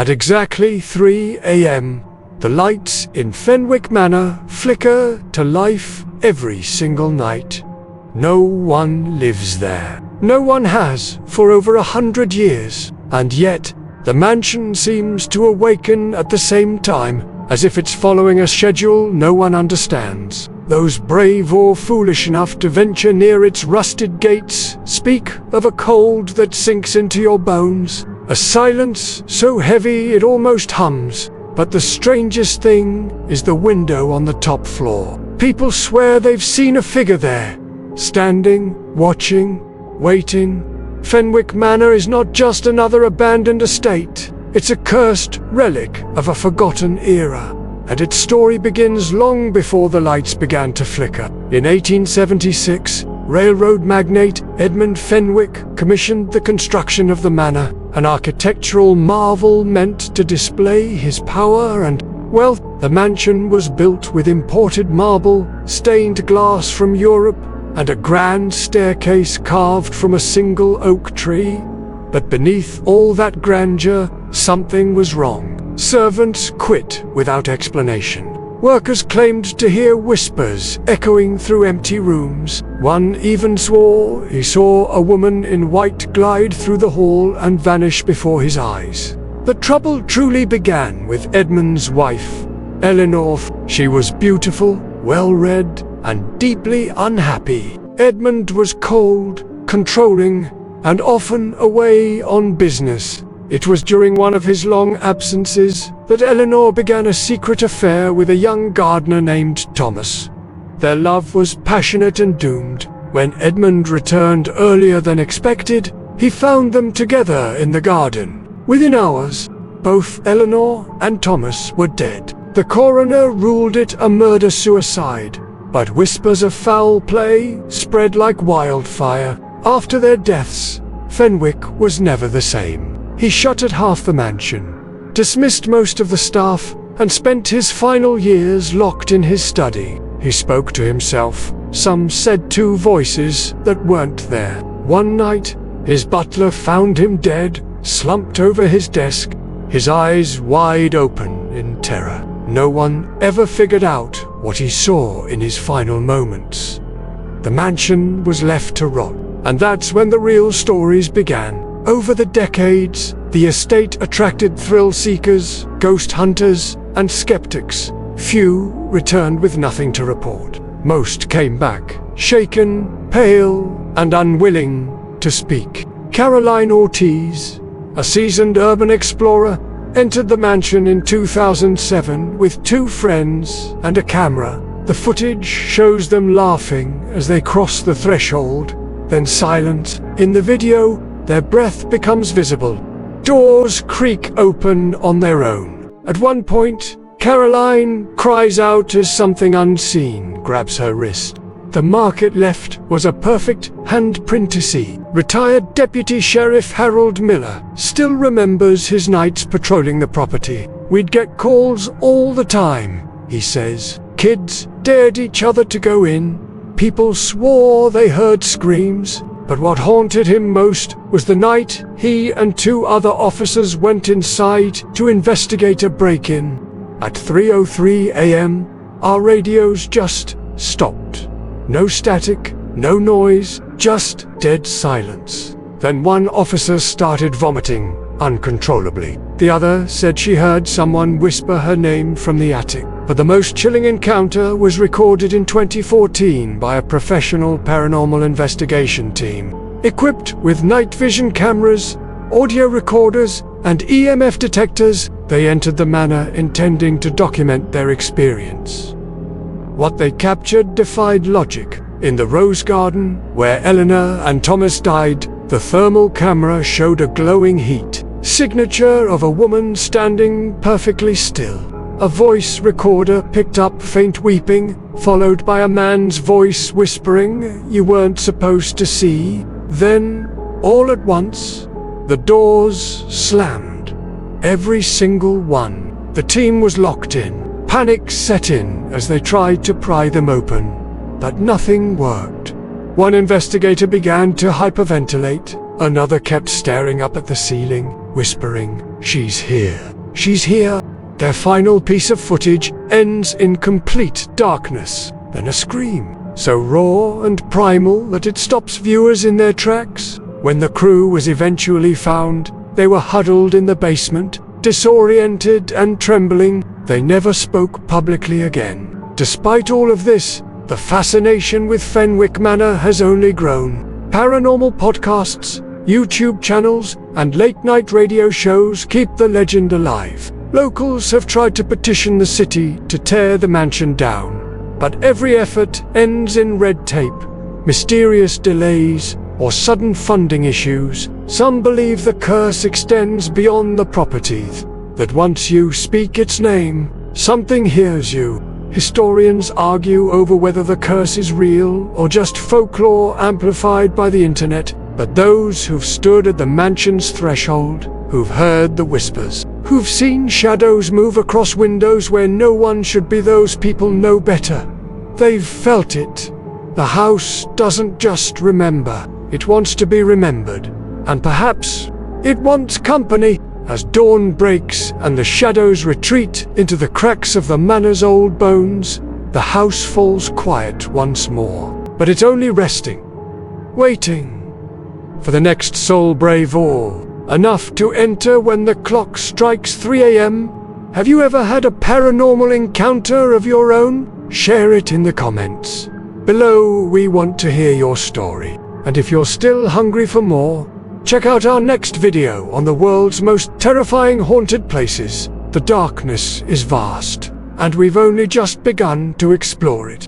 At exactly 3 a.m., the lights in Fenwick Manor flicker to life every single night. No one lives there. No one has for over 100 years, and yet the mansion seems to awaken at the same time, as if it's following a schedule no one understands. Those brave or foolish enough to venture near its rusted gates speak of a cold that sinks into your bones, a silence so heavy it almost hums. But the strangest thing is the window on the top floor. People swear they've seen a figure there, standing, watching, waiting. Fenwick Manor is not just another abandoned estate. It's a cursed relic of a forgotten era, and its story begins long before the lights began to flicker. In 1876, railroad magnate Edmund Fenwick commissioned the construction of the manor, an architectural marvel meant to display his power and wealth. The mansion was built with imported marble, stained glass from Europe, and a grand staircase carved from a single oak tree. But beneath all that grandeur, something was wrong. Servants quit without explanation. Workers claimed to hear whispers echoing through empty rooms. One even swore he saw a woman in white glide through the hall and vanish before his eyes. The trouble truly began with Edmund's wife, Eleanor. She was beautiful, well-read, and deeply unhappy. Edmund was cold, controlling, and often away on business. It was during one of his long absences that Eleanor began a secret affair with a young gardener named Thomas. Their love was passionate and doomed. When Edmund returned earlier than expected, he found them together in the garden. Within hours, both Eleanor and Thomas were dead. The coroner ruled it a murder-suicide, but whispers of foul play spread like wildfire. After their deaths, Fenwick was never the same. He shuttered half the mansion, dismissed most of the staff, and spent his final years locked in his study. He spoke to himself. Some said 2 voices that weren't there. One night, his butler found him dead, slumped over his desk, his eyes wide open in terror. No one ever figured out what he saw in his final moments. The mansion was left to rot, and that's when the real stories began. Over the decades, the estate attracted thrill-seekers, ghost hunters, and skeptics. Few returned with nothing to report. Most came back, shaken, pale, and unwilling to speak. Caroline Ortiz, a seasoned urban explorer, entered the mansion in 2007 with 2 friends and a camera. The footage shows them laughing as they cross the threshold, then silent. In the video, their breath becomes visible. Doors creak open on their own. At one point, Caroline cries out as something unseen grabs her wrist. The mark it left was a perfect handprint to see. Retired Deputy Sheriff Harold Miller still remembers his nights patrolling the property. We'd get calls all the time, he says. Kids dared each other to go in. People swore they heard screams. But what haunted him most was the night he and 2 other officers went inside to investigate a break-in. At 3:03 a.m., our radios just stopped. No static, no noise, just dead silence. Then one officer started vomiting uncontrollably. The other said she heard someone whisper her name from the attic. But the most chilling encounter was recorded in 2014 by a professional paranormal investigation team. Equipped with night vision cameras, audio recorders, and EMF detectors, they entered the manor intending to document their experience. What they captured defied logic. In the rose garden, where Eleanor and Thomas died, the thermal camera showed a glowing heat signature of a woman standing perfectly still. A voice recorder picked up faint weeping, followed by a man's voice whispering, "You weren't supposed to see." Then, all at once, the doors slammed. Every single one. The team was locked in. Panic set in as they tried to pry them open, but nothing worked. One investigator began to hyperventilate. Another kept staring up at the ceiling, whispering, "She's here." she's here. Their final piece of footage ends in complete darkness, then a scream, so raw and primal that it stops viewers in their tracks. When the crew was eventually found, they were huddled in the basement, disoriented and trembling. They never spoke publicly again. Despite all of this, the fascination with Fenwick Manor has only grown. Paranormal podcasts, YouTube channels, and late-night radio shows keep the legend alive. Locals have tried to petition the city to tear the mansion down, but every effort ends in red tape, mysterious delays, or sudden funding issues. Some believe the curse extends beyond the property, that once you speak its name, something hears you. Historians argue over whether the curse is real or just folklore amplified by the internet, but those who've stood at the mansion's threshold, who've heard the whispers, who've seen shadows move across windows where no one should be, those people know better. They've felt it. The house doesn't just remember, it wants to be remembered. And perhaps it wants company. As dawn breaks and the shadows retreat into the cracks of the manor's old bones, the house falls quiet once more. But it's only resting, waiting for the next soul brave or enough to enter when the clock strikes 3 a.m. Have you ever had a paranormal encounter of your own? Share it in the comments below. We want to hear your story. And if you're still hungry for more, check out our next video on the world's most terrifying haunted places. The darkness is vast, and we've only just begun to explore it.